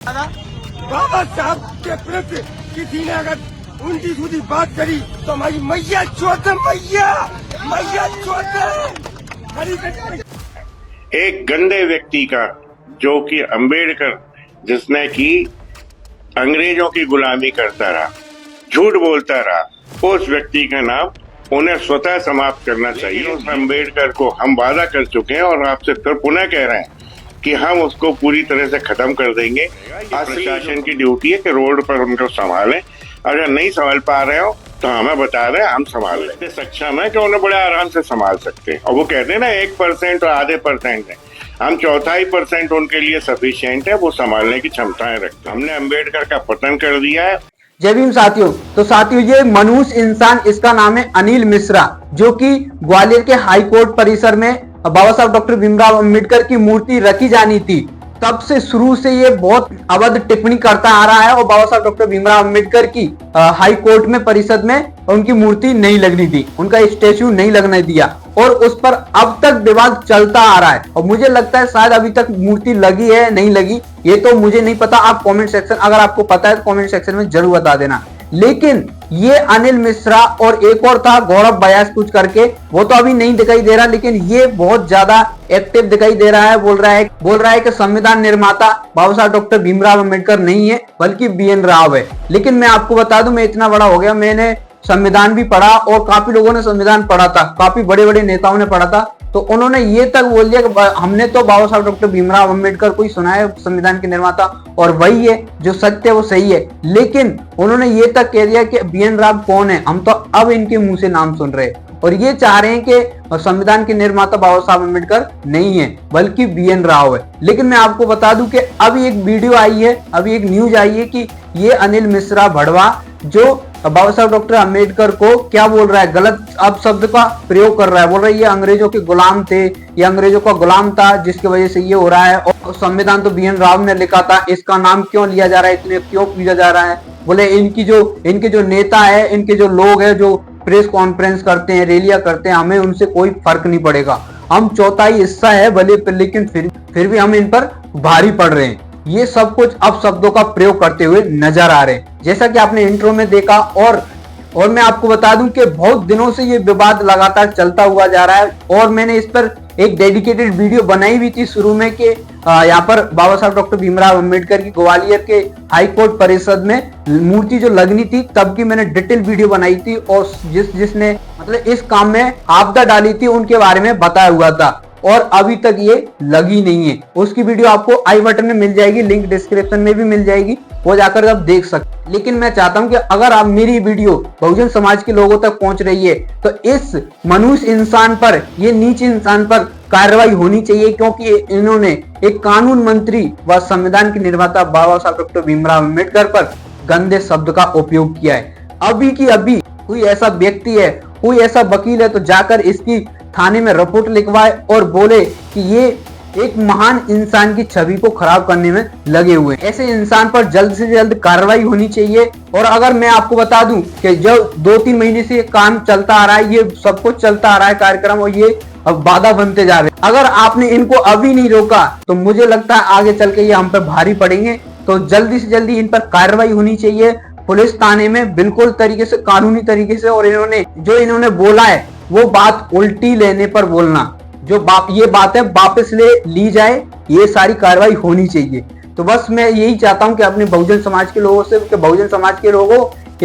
बाबा साहब के प्रति किसी ने अगर उनकी सूदी बात करी तो हमारी मैया चौथे मैया चौथे। एक गंदे व्यक्ति का, जो कि अंबेडकर, जिसने की अंग्रेजों की गुलामी करता रहा, झूठ बोलता रहा, उस व्यक्ति का नाम उन्हें स्वतः समाप्त करना चाहिए। उस अंबेडकर को हम वादा कर चुके हैं और आपसे फिर पुनः कह रहे हैं कि हम उसको पूरी तरह से खत्म कर देंगे। प्रशासन की ड्यूटी है कि रोड पर उनको संभालें, अगर नहीं संभाल पा रहे हो तो हमें बता रहे हैं, हम संभाल लेंगे। सक्षम है कि उन्हें बड़े आराम से संभाल सकते हैं। और वो कहते हैं ना 1% और आधे % है, हम 1/4% उनके लिए सफिशिएंट है, वो संभालने की क्षमताएं रखते हैं। हमने अंबेडकर का पतन कर दिया है। जय भीम साथियों। तो साथियों, ये मनुष्य इंसान, इसका नाम है अनिल मिश्रा, जो कि ग्वालियर के हाई कोर्ट परिसर में बाबा साहब डॉक्टर भीमराव अंबेडकर की मूर्ति रखी जानी थी। तब से शुरू से ये बहुत अवध टिप्पणी करता आ रहा है और बाबा साहब डॉक्टर भीमराव अंबेडकर की हाई कोर्ट में परिषद में उनकी मूर्ति नहीं लगनी थी, उनका स्टेच्यू नहीं लगने दिया और उस पर अब तक विवाद चलता आ रहा है। और मुझे लगता है शायद अभी तक मूर्ति लगी है नहीं लगी, ये तो मुझे नहीं पता। आप कमेंट सेक्शन, अगर आपको पता है तो कमेंट सेक्शन में जरूर बता देना। लेकिन ये अनिल मिश्रा और एक और था गौरव बयास कुछ करके, वो तो अभी नहीं दिखाई दे रहा, लेकिन ये बहुत ज्यादा एक्टिव दिखाई दे रहा है। बोल रहा है कि संविधान निर्माता बाबा साहब डॉक्टर भीमराव अंबेडकर नहीं है बल्कि BN राव है। लेकिन मैं आपको बता दूं, मैं इतना बड़ा हो गया, मैंने संविधान भी पढ़ा और काफी लोगों ने संविधान पढ़ा था, काफी बड़े बड़े नेताओं ने पढ़ा था, तो उन्होंने ये तक बोल दिया कि हमने तो बाबा साहब डॉक्टर भीमराव अंबेडकर को ही सुना है संविधान के निर्माता, और वही है जो सत्य है, वो सही है। लेकिन उन्होंने ये तक कह दिया कि BN राव कौन है, हम तो अब इनके मुंह से नाम सुन रहे हैं। और ये चाह रहे हैं कि संविधान के निर्माता बाबा साहब अंबेडकर नहीं है बल्कि BN राव है। लेकिन मैं आपको बता दूं कि अभी एक वीडियो आई है, अभी एक न्यूज आई है कि ये अनिल मिश्रा भड़वा, जो बाबा साहब डॉक्टर अम्बेडकर को क्या बोल रहा है, गलत अपशब्द का प्रयोग कर रहा है। बोल रहा है ये अंग्रेजों के गुलाम थे, ये अंग्रेजों का गुलाम था जिसकी वजह से ये हो रहा है, और संविधान तो BN राव ने लिखा था, इसका नाम क्यों लिया जा रहा है, इसलिए क्यों पूछा जा रहा है। बोले इनके जो नेता है, इनके जो लोग है, जो प्रेस कॉन्फ्रेंस करते हैं, रैलियां करते हैं, हमें उनसे कोई फर्क नहीं पड़ेगा, हम 1/4 हिस्सा है भले, लेकिन फिर भी हम इन पर भारी पड़ रहे हैं। ये सब कुछ अब शब्दों का प्रयोग करते हुए नजर आ रहे हैं, जैसा कि आपने इंट्रो में देखा। और मैं आपको बता दूं कि बहुत दिनों से ये विवाद लगातार चलता हुआ जा रहा है, और मैंने इस पर एक डेडिकेटेड वीडियो बनाई हुई थी शुरू में कि यहाँ पर बाबा साहब डॉक्टर भीमराव अंबेडकर की ग्वालियर के हाई कोर्ट परिषद में मूर्ति जो लगनी थी, तब की मैंने डिटेल वीडियो बनाई थी, और जिसने मतलब इस काम में आपदा डाली थी उनके बारे में बताया हुआ था, और अभी तक ये लगी नहीं है। उसकी वीडियो आपको आई बटन में मिल जाएगी, लिंक डिस्क्रिप्शन में भी मिल जाएगी, वो जाकर आप देख सकते। लेकिन मैं चाहता हूं कि अगर आप मेरी वीडियो बहुजन समाज के लोगों तक पहुंच रही है तो इस मनुष्य इंसान पर, ये नीच इंसान पर कार्रवाई होनी चाहिए, क्योंकि इन्होंने एक कानून मंत्री व संविधान के निर्माता बाबा साहब डॉक्टर भीमराव अंबेडकर पर गंदे शब्द का उपयोग किया है। अभी की अभी कोई ऐसा व्यक्ति है, कोई ऐसा वकील है तो जाकर इसकी थाने में रिपोर्ट लिखवाए और बोले कि ये एक महान इंसान की छवि को खराब करने में लगे हुए हैं। ऐसे इंसान पर जल्द से जल्द कार्रवाई होनी चाहिए। और अगर मैं आपको बता दूं कि जो 2-3 महीने से ये काम चलता आ रहा है, ये सब कुछ चलता आ रहा है कार्यक्रम, और ये अब बाधा बनते जा रहे हैं। अगर आपने इनको अभी नहीं रोका तो मुझे लगता है आगे चल के ये हम पर भारी पड़ेंगे। तो जल्दी से जल्दी इन पर कार्रवाई होनी चाहिए पुलिस थाने में, बिल्कुल तरीके से, कानूनी तरीके से। और इन्होंने बोला है वो बात उल्टी लेने पर बोलना, ये बात है वापस ली जाए, ये सारी कार्रवाई होनी चाहिए। तो बस मैं यही चाहता हूं कि अपने बहुजन समाज के लोगों से, कि बहुजन समाज के लोगों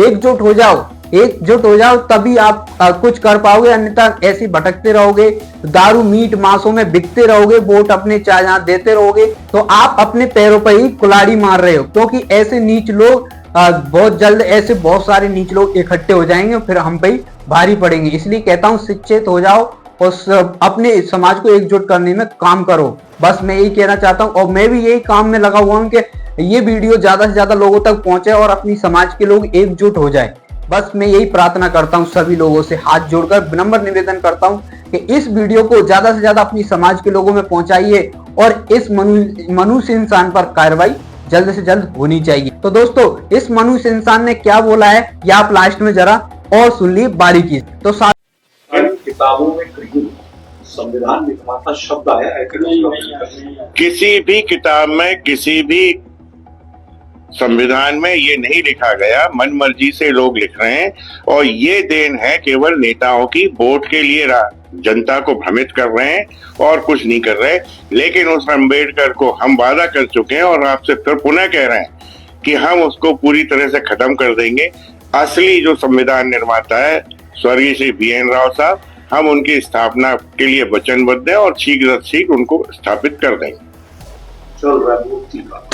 एकजुट हो जाओ, तभी आप कुछ कर पाओगे, अन्यथा ऐसे भटकते रहोगे, दारू मीट मांसों में बिकते रहोगे, वोट अपने चाह देते रहोगे, तो आप अपने पैरों पर ही कुल्हाड़ी मार रहे हो। क्योंकि ऐसे नीच लोग बहुत जल्द, ऐसे बहुत सारे नीच लोग इकट्ठे हो जाएंगे, फिर हम पे भारी पड़ेंगे। इसलिए कहता हूं शिक्षित हो जाओ और अपने समाज को एकजुट करने में काम करो। बस मैं यही कहना चाहता हूं, और मैं भी यही काम में लगा हुआ हूं कि ये वीडियो ज्यादा से ज्यादा लोगों तक पहुंचे और अपनी समाज के लोग एकजुट हो जाए। बस मैं यही प्रार्थना करता हूं, सभी लोगों से हाथ जोड़कर विनम्र निवेदन करता हूं कि इस वीडियो को ज्यादा से ज्यादा अपनी समाज के लोगों में पहुंचाइए, और इस मनुष्य इंसान पर कार्रवाई जल्द से जल्द होनी चाहिए। तो दोस्तों, इस मनुष्य इंसान ने क्या बोला है ये आप लास्ट में जरा और सुन ली बारीकी। तो किताबों में कहीं संविधान निर्माता शब्द आया है? किसी भी किताब में किसी भी संविधान में ये नहीं लिखा गया, मन मर्जी से लोग लिख रहे हैं और ये देन है केवल नेताओं की, वोट के लिए जनता को भ्रमित कर रहे हैं और कुछ नहीं कर रहे। लेकिन उस अम्बेडकर को हम वादा कर चुके हैं और आपसे फिर पुनः कह रहे हैं कि हम उसको पूरी तरह से खत्म कर देंगे। असली जो संविधान निर्माता है स्वर्गीय श्री BN राव साहब, हम उनकी स्थापना के लिए वचनबद्ध हैं और शीघ्र उनको स्थापित कर देंगे। चल रहा है मूर्ति का,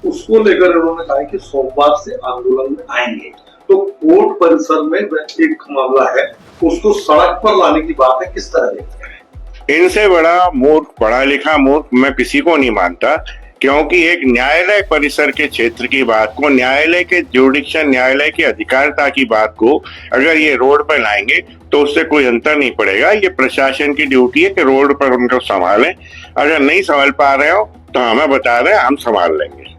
उसको लेकर उन्होंने कहा कि सोमवार से आंदोलन में आएंगे। तो कोर्ट परिसर में एक मामला है, उसको सड़क पर लाने की बात है, किस तरह देखते हैं? इनसे बड़ा मूर्ख, पढ़ा लिखा मूर्ख मैं किसी को नहीं मानता, क्योंकि एक न्यायालय परिसर के क्षेत्र की बात को, न्यायालय के ज्यूडिक्शन, न्यायालय की अधिकारिता की बात को अगर ये रोड पर लाएंगे तो उससे कोई अंतर नहीं पड़ेगा। ये प्रशासन की ड्यूटी है कि रोड पर उनको संभालें। अगर नहीं संभाल पा रहे हो तो हमें बता रहे हैं, हम संभाल लेंगे।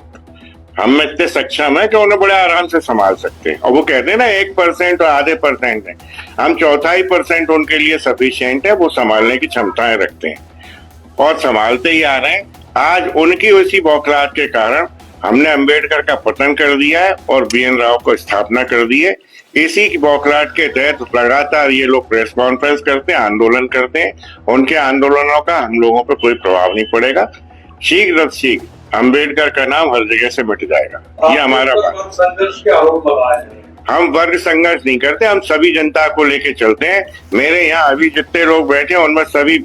हम इतने सक्षम है कि उन्हें बड़े आराम से संभाल सकते हैं। और वो कहते हैं ना 1% और आधे % है, हम 1/4% उनके लिए सफिशिएंट है, वो संभालने की क्षमताएं रखते हैं और संभालते ही आ रहे हैं। आज उनकी उसी बौखलाहट के कारण हमने अंबेडकर का पतन कर दिया है और BN राव को स्थापना कर दी है। इसी की बौखलाहट के तहत लगातार ये लोग प्रेस कॉन्फ्रेंस करते हैं, आंदोलन करते हैं। उनके आंदोलनों का हम लोगों पर कोई प्रभाव नहीं पड़ेगा। शीघ्र अंबेडकर का नाम हर जगह से मिट जाएगा। ये हमारा संघर्ष के आरोप लगाए हैं। हम वर्ग संघर्ष नहीं करते, हम सभी जनता को लेके चलते हैं। मेरे यहाँ अभी जितने लोग बैठे हैं उनमें सभी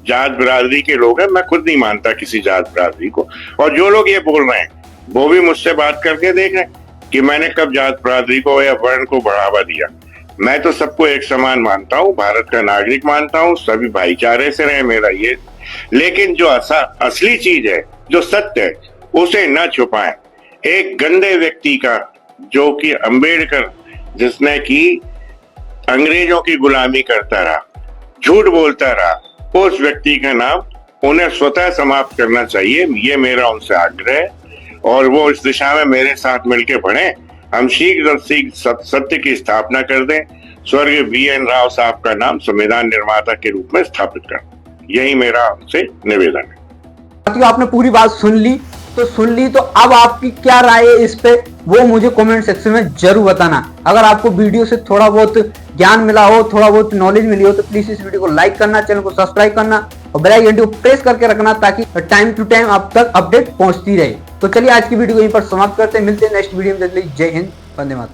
जात बिरादरी के लोग हैं। मैं खुद नहीं मानता किसी जात बिरादरी को, और जो लोग ये बोल रहे हैं वो भी मुझसे बात करके देख रहे हैं कि मैंने कब जात बिरादरी को या वर्ण को बढ़ावा दिया। मैं तो सबको एक समान मानता हूँ, भारत का नागरिक मानता हूँ, सभी भाईचारे से रहे, मेरा ये। लेकिन जो असली चीज है, जो सत्य है, उसे न छुपाएं। एक गंदे व्यक्ति का, जो कि अंबेडकर, जिसने की अंग्रेजों की गुलामी करता रहा, झूठ बोलता रहा, उस व्यक्ति का नाम उन्हें स्वतः समाप्त करना चाहिए। ये मेरा उनसे आग्रह है और वो इस दिशा में मेरे साथ मिलकर बढ़े। हम शीघ्र सत्य की स्थापना कर दें, स्वर्गीय BN राव साहब का नाम संविधान निर्माता के रूप में स्थापित कर, यही मेरा उनसे निवेदन है। साथियों, आपने पूरी बात सुन ली तो अब आपकी क्या राय है इस पे, वो मुझे कमेंट सेक्शन में जरूर बताना। अगर आपको वीडियो से थोड़ा बहुत ज्ञान मिला हो, थोड़ा बहुत नॉलेज मिली हो, तो प्लीज इस वीडियो को लाइक करना, चैनल को सब्सक्राइब करना और बेल आइकन को प्रेस करके रखना, ताकि टाइम टू टाइम आप तक अपडेट पहुंचती रहे। तो चलिए आज की वीडियो को यहीं पर समाप्त करते हैं, मिलते हैं नेक्स्ट वीडियो में। जय हिंद, वंदे मातरम।